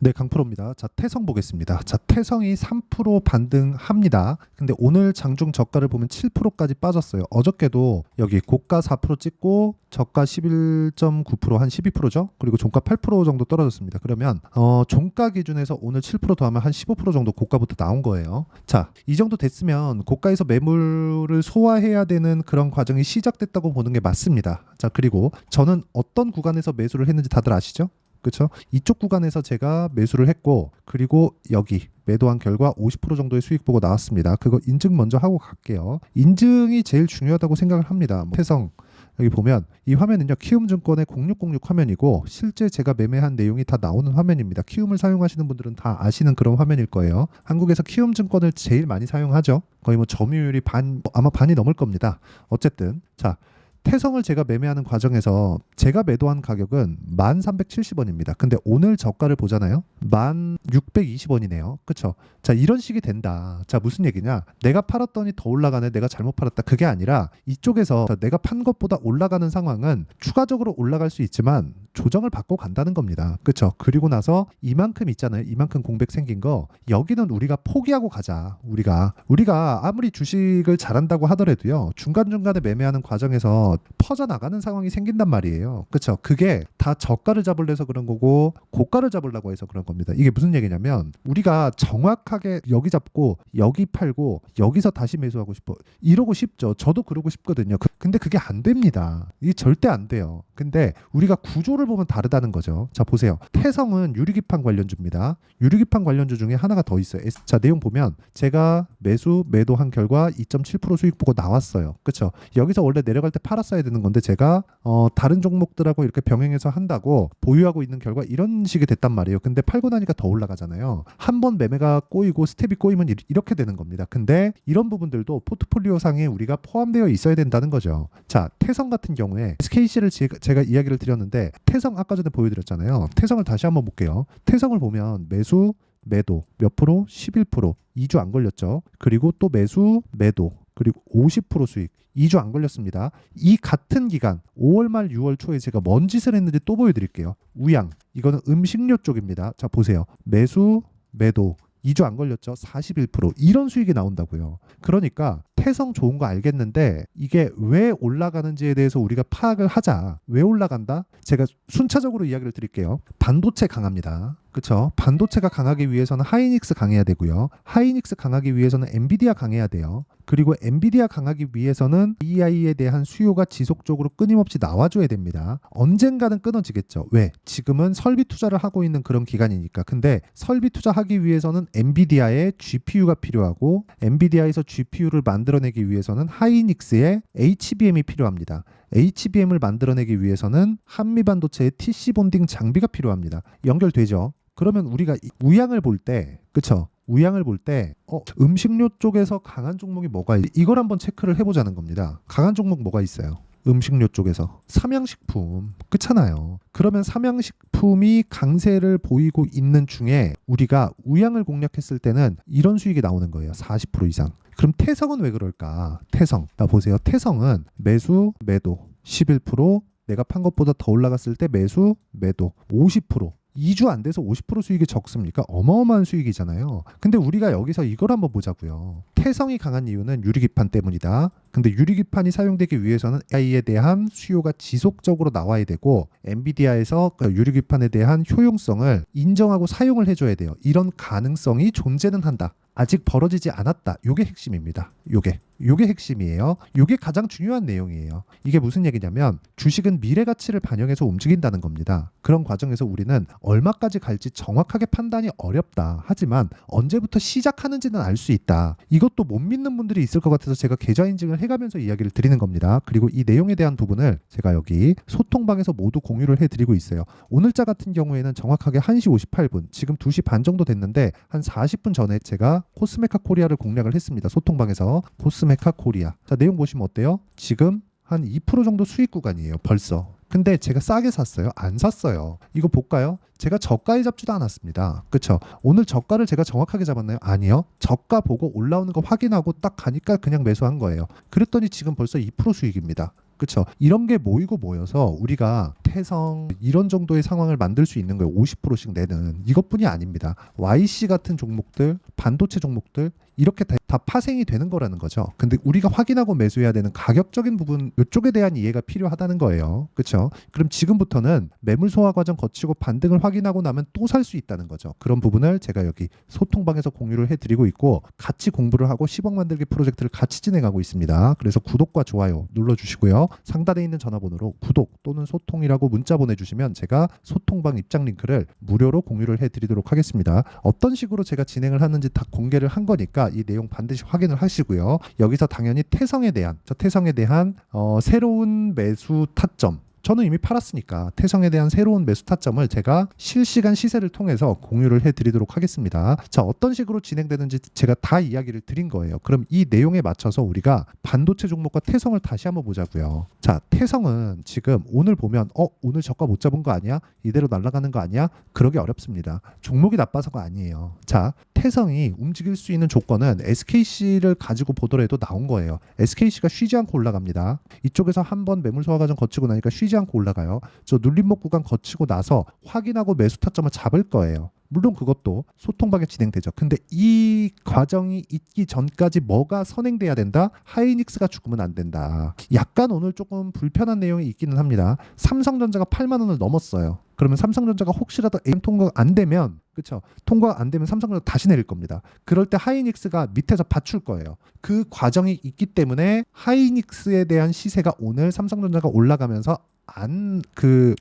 네, 강프로입니다. 자, 태성 보겠습니다. 자, 태성이 3% 반등합니다. 근데 오늘 장중 저가를 보면 7%까지 빠졌어요. 어저께도 여기 고가 4% 찍고 저가 11.9% 한 12%죠. 그리고 종가 8% 정도 떨어졌습니다. 그러면 종가 기준에서 오늘 7% 더하면 한 15% 정도 고가부터 나온 거예요. 자, 이 정도 됐으면 고가에서 매물을 소화해야 되는 그런 과정이 시작됐다고 보는 게 맞습니다. 자, 그리고 저는 어떤 구간에서 매수를 했는지 다들 아시죠? 그렇죠? 이쪽 구간에서 제가 매수를 했고, 그리고 여기 매도한 결과 50% 정도의 수익 보고 나왔습니다. 그거 인증 먼저 하고 갈게요. 인증이 제일 중요하다고 생각을 합니다. 태성 여기 보면 이 화면은요, 키움증권의 0606 화면이고 실제 제가 매매한 내용이 다 나오는 화면입니다. 키움을 사용하시는 분들은 다 아시는 그런 화면일 거예요. 한국에서 키움증권을 제일 많이 사용하죠. 거의 뭐 점유율이 아마 반이 넘을 겁니다. 어쨌든 자, 태성을 제가 매매하는 과정에서 제가 매도한 가격은 1370원입니다. 근데 오늘 저가를 보잖아요. 1620원이네요. 그쵸? 자, 이런 식이 된다. 자, 무슨 얘기냐? 내가 팔았더니 더 올라가네. 내가 잘못 팔았다. 그게 아니라 이쪽에서 내가 판 것보다 올라가는 상황은 추가적으로 올라갈 수 있지만 조정을 받고 간다는 겁니다. 그쵸? 그리고 나서 이만큼 있잖아요. 이만큼 공백 생긴 거. 여기는 우리가 포기하고 가자. 우리가 아무리 주식을 잘한다고 하더라도요. 중간중간에 매매하는 과정에서 퍼져나가는 상황이 생긴단 말이에요. 그쵸? 그게 다 저가를 잡으려서 그런 거고 고가를 잡으려고 해서 그런 겁니다. 이게 무슨 얘기냐면 우리가 정확하게 여기 잡고 여기 팔고 여기서 다시 매수하고 싶어. 이러고 싶죠. 저도 그러고 싶거든요. 근데 그게 안 됩니다. 이게 절대 안 돼요. 근데 우리가 구조를 보면 다르다는 거죠. 자, 보세요. 태성은 유리기판 관련주입니다. 유리기판 관련주 중에 하나가 더 있어요. 자, 내용 보면 제가 매도한 결과 2.7% 수익 보고 나왔어요. 그쵸? 여기서 원래 내려갈 때 팔았어야 되는 건데 제가 다른 종목들하고 이렇게 병행해서 한다고 보유하고 있는 결과 이런 식이 됐단 말이에요. 근데 팔고 나니까 더 올라가잖아요. 한 번 매매가 꼬이고 스텝이 꼬이면 이렇게 되는 겁니다. 근데 이런 부분들도 포트폴리오 상에 우리가 포함되어 있어야 된다는 거죠. 자, 태성 같은 경우에 SKC를 제가 이야기를 드렸는데 태성 아까 전에 보여드렸잖아요. 태성을 다시 한번 볼게요. 태성을 보면 매수, 매도 몇 프로? 11%. 2주 안 걸렸죠. 그리고 또 매수, 매도 그리고 50% 수익. 2주 안 걸렸습니다. 이 같은 기간 5월 말 6월 초에 제가 뭔 짓을 했는지 또 보여드릴게요. 우양. 이거는 음식료 쪽입니다. 자, 보세요. 매수, 매도 2주 안 걸렸죠. 41%. 이런 수익이 나온다고요. 그러니까 태성 좋은 거 알겠는데 이게 왜 올라가는지에 대해서 우리가 파악을 하자. 왜 올라간다? 제가 순차적으로 이야기를 드릴게요. 반도체 강합니다. 그쵸? 반도체가 강하기 위해서는 하이닉스 강해야 되고요. 하이닉스 강하기 위해서는 엔비디아 강해야 돼요. 그리고 엔비디아 강하기 위해서는 AI에 대한 수요가 지속적으로 끊임없이 나와줘야 됩니다. 언젠가는 끊어지겠죠. 왜? 지금은 설비 투자를 하고 있는 그런 기간이니까. 근데 설비 투자하기 위해서는 엔비디아의 GPU가 필요하고 엔비디아에서 GPU를 만들어내기 위해서는 하이닉스의 HBM이 필요합니다. HBM을 만들어내기 위해서는 한미반도체의 TC 본딩 장비가 필요합니다. 연결되죠. 그러면 우리가 우양을 볼 때, 그쵸? 우양을 볼 때 음식료 쪽에서 강한 종목이 뭐가 이걸 한번 체크를 해보자는 겁니다. 강한 종목 뭐가 있어요? 음식료 쪽에서 삼양식품 그렇잖아요. 그러면 삼양식품이 강세를 보이고 있는 중에 우리가 우양을 공략했을 때는 이런 수익이 나오는 거예요. 40% 이상. 그럼 태성은 왜 그럴까? 태성. 자, 보세요. 태성은 매수, 매도 11%, 내가 판 것보다 더 올라갔을 때 매수, 매도 50%. 2주 안 돼서 50% 수익이 적습니까? 어마어마한 수익이잖아요. 근데 우리가 여기서 이걸 한번 보자고요. 태성이 강한 이유는 유리기판 때문이다. 근데 유리기판이 사용되기 위해서는 AI에 대한 수요가 지속적으로 나와야 되고 엔비디아에서 유리기판에 대한 효용성을 인정하고 사용을 해줘야 돼요. 이런 가능성이 존재는 한다. 아직 벌어지지 않았다. 요게 핵심입니다. 요게 핵심이에요. 요게 가장 중요한 내용이에요. 이게 무슨 얘기냐면 주식은 미래 가치를 반영해서 움직인다는 겁니다. 그런 과정에서 우리는 얼마까지 갈지 정확하게 판단이 어렵다. 하지만 언제부터 시작하는지는 알 수 있다. 이것도 못 믿는 분들이 있을 것 같아서 제가 계좌 인증을 해가면서 이야기를 드리는 겁니다. 그리고 이 내용에 대한 부분을 제가 여기 소통방에서 모두 공유를 해드리고 있어요. 오늘자 같은 경우에는 정확하게 1시 58분, 지금 2시 반 정도 됐는데 한 40분 전에 제가 코스메카 코리아를 공략을 했습니다. 소통방에서 코스메카 코리아. 자, 내용 보시면 어때요? 지금 한 2% 정도 수익 구간이에요. 벌써. 근데 제가 싸게 샀어요? 안 샀어요. 이거 볼까요? 제가 저가에 잡지도 않았습니다. 그쵸? 오늘 저가를 제가 정확하게 잡았나요? 아니요. 저가 보고 올라오는 거 확인하고 딱 가니까 그냥 매수한 거예요. 그랬더니 지금 벌써 2% 수익입니다. 그쵸? 이런 게 모이고 모여서 우리가 태성 이런 정도의 상황을 만들 수 있는 거예요. 50%씩 내는 이것뿐이 아닙니다. YC 같은 종목들, 반도체 종목들 이렇게 다 파생이 되는 거라는 거죠. 근데 우리가 확인하고 매수해야 되는 가격적인 부분 이쪽에 대한 이해가 필요하다는 거예요. 그렇죠? 그럼 지금부터는 매물 소화 과정 거치고 반등을 확인하고 나면 또 살 수 있다는 거죠. 그런 부분을 제가 여기 소통방에서 공유를 해드리고 있고 같이 공부를 하고 10억 만들기 프로젝트를 같이 진행하고 있습니다. 그래서 구독과 좋아요 눌러주시고요. 상단에 있는 전화번호로 구독 또는 소통이라고 문자 보내주시면 제가 소통방 입장 링크를 무료로 공유를 해드리도록 하겠습니다. 어떤 식으로 제가 진행을 하는지 다 공개를 한 거니까 이 내용 반드시 확인을 하시고요. 여기서 당연히 태성에 대한 새로운 매수 타점 저는 이미 팔았으니까 태성에 대한 새로운 매수 타점을 제가 실시간 시세를 통해서 공유를 해드리도록 하겠습니다. 자, 어떤 식으로 진행되는지 제가 다 이야기를 드린 거예요. 그럼 이 내용에 맞춰서 우리가 반도체 종목과 태성을 다시 한번 보자고요. 자, 태성은 지금 오늘 보면 오늘 저가 못 잡은 거 아니야? 이대로 날아가는 거 아니야? 그러기 어렵습니다. 종목이 나빠서가 아니에요. 자, 태성이 움직일 수 있는 조건은 SKC를 가지고 보더라도 나온 거예요. SKC가 쉬지 않고 올라갑니다. 이쪽에서 한번 매물 소화 과정 거치고 나니까 쉬지 않고 올라가요. 저 눌림목 구간 거치고 나서 확인하고 매수 타점을 잡을 거예요. 물론 그것도 소통방에 진행되죠. 근데 이 과정이 있기 전까지 뭐가 선행돼야 된다? 하이닉스가 죽으면 안 된다. 약간 오늘 조금 불편한 내용이 있기는 합니다. 삼성전자가 8만 원을 넘었어요. 그러면 삼성전자가 혹시라도 AM 통과가 안 되면 그렇죠. 통과가 안 되면 삼성전자 다시 내릴 겁니다. 그럴 때 하이닉스가 밑에서 받출 거예요. 그 과정이 있기 때문에 하이닉스에 대한 시세가 오늘 삼성전자가 올라가면서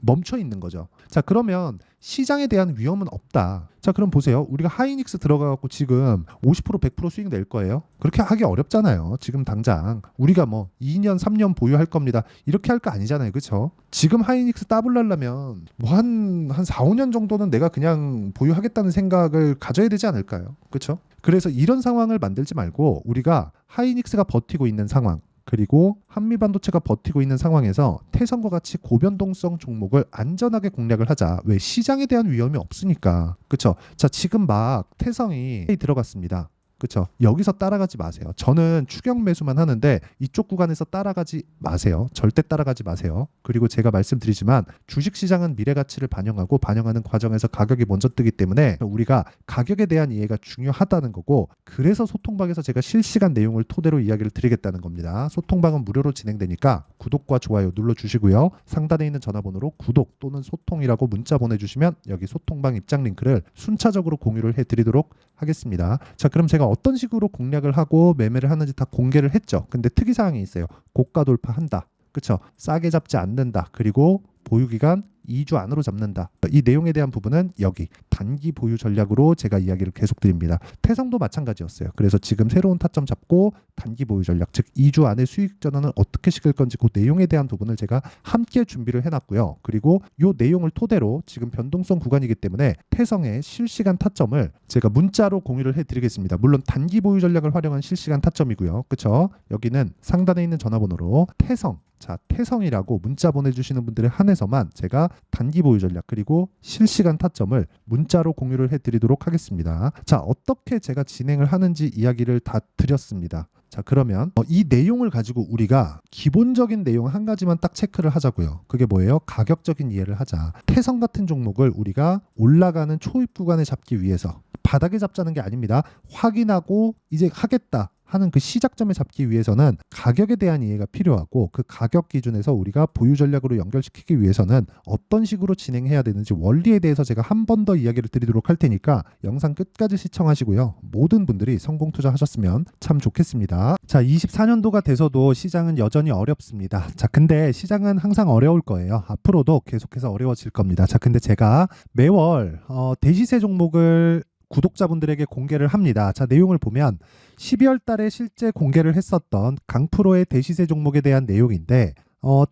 멈춰 있는 거죠. 자, 그러면 시장에 대한 위험은 없다. 자, 그럼 보세요. 우리가 하이닉스 들어가갖고 지금 50% 100% 수익 낼 거예요? 그렇게 하기 어렵잖아요. 지금 당장 우리가 뭐 2년 3년 보유할 겁니다. 이렇게 할 거 아니잖아요. 그렇죠? 지금 하이닉스 따블라려면 뭐 한 4, 5년 정도는 내가 그냥 보유하겠다는 생각을 가져야 되지 않을까요? 그렇죠? 그래서 이런 상황을 만들지 말고 우리가 하이닉스가 버티고 있는 상황 그리고 한미반도체가 버티고 있는 상황에서 태성과 같이 고변동성 종목을 안전하게 공략을 하자. 왜? 시장에 대한 위험이 없으니까. 그렇죠? 자, 지금 막 태성이 들어갔습니다. 그렇죠? 여기서 따라가지 마세요. 저는 추격 매수만 하는데 이쪽 구간에서 따라가지 마세요. 절대 따라가지 마세요. 그리고 제가 말씀드리지만 주식시장은 미래 가치를 반영하는 과정에서 가격이 먼저 뜨기 때문에 우리가 가격에 대한 이해가 중요하다는 거고 그래서 소통방에서 제가 실시간 내용을 토대로 이야기를 드리겠다는 겁니다. 소통방은 무료로 진행되니까 구독과 좋아요 눌러주시고요. 상단에 있는 전화번호로 구독 또는 소통이라고 문자 보내주시면 여기 소통방 입장 링크를 순차적으로 공유를 해드리도록 하겠습니다. 자, 그럼 제가 어떤 식으로 공략을 하고 매매를 하는지 다 공개를 했죠. 근데 특이사항이 있어요. 고가 돌파한다. 그렇죠? 싸게 잡지 않는다. 그리고 보유기간 2주 안으로 잡는다. 이 내용에 대한 부분은 여기 단기 보유 전략으로 제가 이야기를 계속 드립니다. 태성도 마찬가지였어요. 그래서 지금 새로운 타점 잡고 단기 보유 전략, 즉 2주 안에 수익 전환을 어떻게 시킬 건지 그 내용에 대한 부분을 제가 함께 준비를 해놨고요. 그리고 이 내용을 토대로 지금 변동성 구간이기 때문에 태성의 실시간 타점을 제가 문자로 공유를 해드리겠습니다. 물론 단기 보유 전략을 활용한 실시간 타점이고요. 그렇죠? 여기는 상단에 있는 전화번호로 태성, 자, 태성이라고 문자 보내주시는 분들에 한해서만 제가 단기 보유 전략 그리고 실시간 타점을 문자로 공유를 해드리도록 하겠습니다. 자, 어떻게 제가 진행을 하는지 이야기를 다 드렸습니다. 자, 그러면 이 내용을 가지고 우리가 기본적인 내용 한 가지만 딱 체크를 하자고요. 그게 뭐예요? 가격적인 이해를 하자. 태성 같은 종목을 우리가 올라가는 초입 구간에 잡기 위해서 바닥에 잡자는 게 아닙니다. 확인하고 이제 하겠다 하는 그 시작점에 잡기 위해서는 가격에 대한 이해가 필요하고 그 가격 기준에서 우리가 보유 전략으로 연결시키기 위해서는 어떤 식으로 진행해야 되는지 원리에 대해서 제가 한 번 더 이야기를 드리도록 할 테니까 영상 끝까지 시청하시고요. 모든 분들이 성공 투자하셨으면 참 좋겠습니다. 자, 24년도가 돼서도 시장은 여전히 어렵습니다. 자, 근데 시장은 항상 어려울 거예요. 앞으로도 계속해서 어려워질 겁니다. 자, 근데 제가 매월 대시세 종목을 구독자분들에게 공개를 합니다. 자, 내용을 보면 12월 달에 실제 공개를 했었던 강프로의 대시세 종목에 대한 내용인데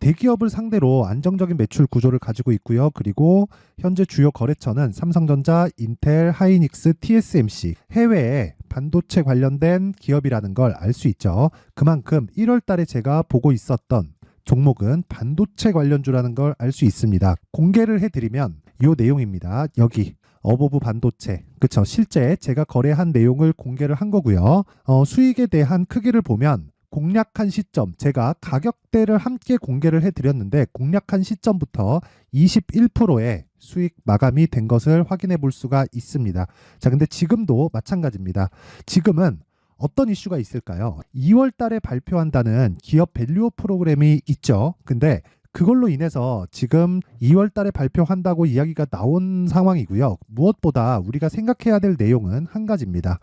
대기업을 상대로 안정적인 매출 구조를 가지고 있고요. 그리고 현재 주요 거래처는 삼성전자, 인텔, 하이닉스, TSMC, 해외에 반도체 관련된 기업이라는 걸 알 수 있죠. 그만큼 1월 달에 제가 보고 있었던 종목은 반도체 관련주라는 걸 알 수 있습니다. 공개를 해드리면 이 내용입니다. 여기 어보브 반도체, 그쵸? 실제 제가 거래한 내용을 공개를 한 거고요. 수익에 대한 크기를 보면 공략한 시점, 제가 가격대를 함께 공개를 해드렸는데 공략한 시점부터 21%의 수익 마감이 된 것을 확인해 볼 수가 있습니다. 자, 근데 지금도 마찬가지입니다. 지금은 어떤 이슈가 있을까요? 2월 달에 발표한다는 기업 밸류업 프로그램이 있죠. 근데 그걸로 인해서 지금 2월 달에 발표한다고 이야기가 나온 상황이고요. 무엇보다 우리가 생각해야 될 내용은 한 가지입니다.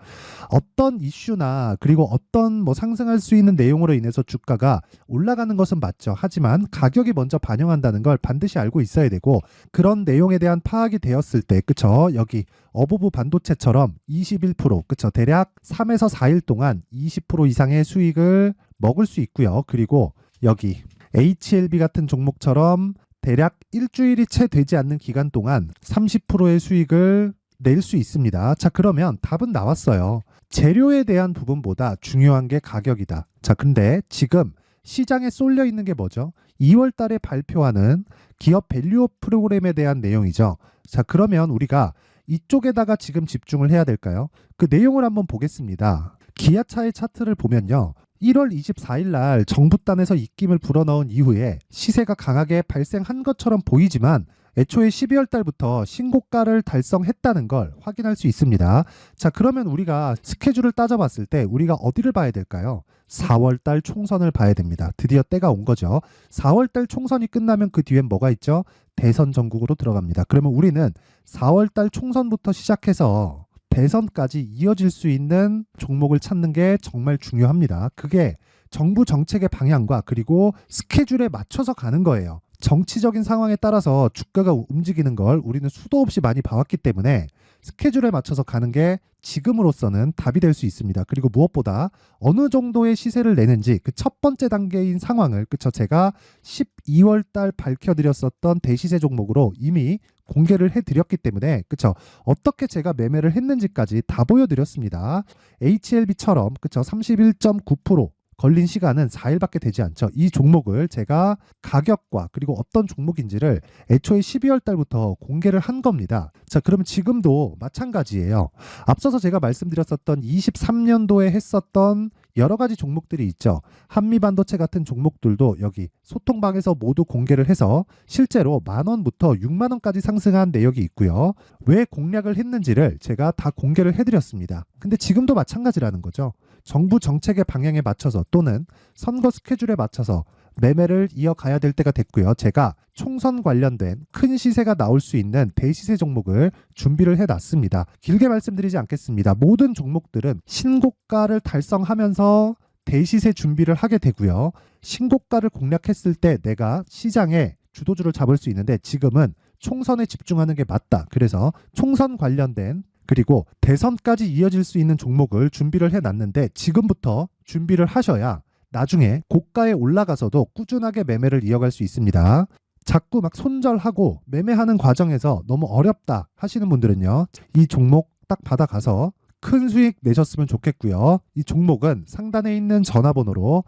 어떤 이슈나 그리고 어떤 상승할 수 있는 내용으로 인해서 주가가 올라가는 것은 맞죠. 하지만 가격이 먼저 반영한다는 걸 반드시 알고 있어야 되고, 그런 내용에 대한 파악이 되었을 때, 그쵸? 여기 어부부 반도체처럼 21%, 그쵸? 대략 3에서 4일 동안 20% 이상의 수익을 먹을 수 있고요. 그리고 여기 HLB 같은 종목처럼 대략 일주일이 채 되지 않는 기간 동안 30%의 수익을 낼 수 있습니다. 자, 그러면 답은 나왔어요. 재료에 대한 부분보다 중요한 게 가격이다. 자, 근데 지금 시장에 쏠려 있는 게 뭐죠? 2월 달에 발표하는 기업 밸류업 프로그램에 대한 내용이죠. 자, 그러면 우리가 이쪽에다가 지금 집중을 해야 될까요? 그 내용을 한번 보겠습니다. 기아차의 차트를 보면요. 1월 24일 날 정부단에서 입김을 불어넣은 이후에 시세가 강하게 발생한 것처럼 보이지만 애초에 12월 달부터 신고가를 달성했다는 걸 확인할 수 있습니다. 자, 그러면 우리가 스케줄을 따져봤을 때 우리가 어디를 봐야 될까요? 4월 달 총선을 봐야 됩니다. 드디어 때가 온 거죠. 4월 달 총선이 끝나면 그 뒤엔 뭐가 있죠? 대선 전국으로 들어갑니다. 그러면 우리는 4월 달 총선부터 시작해서 대선까지 이어질 수 있는 종목을 찾는 게 정말 중요합니다. 그게 정부 정책의 방향과 그리고 스케줄에 맞춰서 가는 거예요. 정치적인 상황에 따라서 주가가 움직이는 걸 우리는 수도 없이 많이 봐왔기 때문에 스케줄에 맞춰서 가는 게 지금으로서는 답이 될 수 있습니다. 그리고 무엇보다 어느 정도의 시세를 내는지 그 첫 번째 단계인 상황을, 그쵸? 제가 12월 달 밝혀드렸었던 대시세 종목으로 이미 공개를 해드렸기 때문에, 그쵸? 어떻게 제가 매매를 했는지까지 다 보여드렸습니다. HLB처럼, 그쵸? 31.9% 걸린 시간은 4일밖에 되지 않죠. 이 종목을 제가 가격과 그리고 어떤 종목인지를 애초에 12월 달부터 공개를 한 겁니다. 자, 그러면 지금도 마찬가지예요. 앞서서 제가 말씀드렸었던 23년도에 했었던 여러 가지 종목들이 있죠. 한미반도체 같은 종목들도 여기 소통방에서 모두 공개를 해서 실제로 10,000원부터 60,000원까지 상승한 내역이 있고요. 왜 공략을 했는지를 제가 다 공개를 해드렸습니다. 근데 지금도 마찬가지라는 거죠. 정부 정책의 방향에 맞춰서 또는 선거 스케줄에 맞춰서 매매를 이어가야 될 때가 됐고요. 제가 총선 관련된 큰 시세가 나올 수 있는 대시세 종목을 준비를 해놨습니다. 길게 말씀드리지 않겠습니다. 모든 종목들은 신고가를 달성하면서 대시세 준비를 하게 되고요. 신고가를 공략했을 때 내가 시장에 주도주를 잡을 수 있는데 지금은 총선에 집중하는 게 맞다. 그래서 총선 관련된 그리고 대선까지 이어질 수 있는 종목을 준비를 해놨는데 지금부터 준비를 하셔야 나중에 고가에 올라가서도 꾸준하게 매매를 이어갈 수 있습니다. 자꾸 막 손절하고 매매하는 과정에서 너무 어렵다 하시는 분들은요. 이 종목 딱 받아가서 큰 수익 내셨으면 좋겠고요. 이 종목은 상단에 있는 전화번호로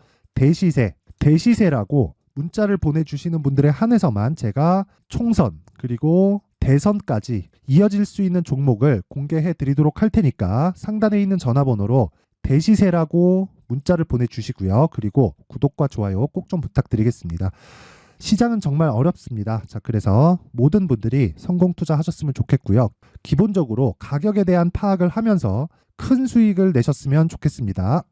대시세라고 문자를 보내주시는 분들에 한해서만 제가 총선 그리고 대선까지 이어질 수 있는 종목을 공개해 드리도록 할 테니까 상단에 있는 전화번호로 대시세라고 문자를 보내주시고요. 그리고 구독과 좋아요 꼭 좀 부탁드리겠습니다. 시장은 정말 어렵습니다. 자, 그래서 모든 분들이 성공 투자하셨으면 좋겠고요. 기본적으로 가격에 대한 파악을 하면서 큰 수익을 내셨으면 좋겠습니다.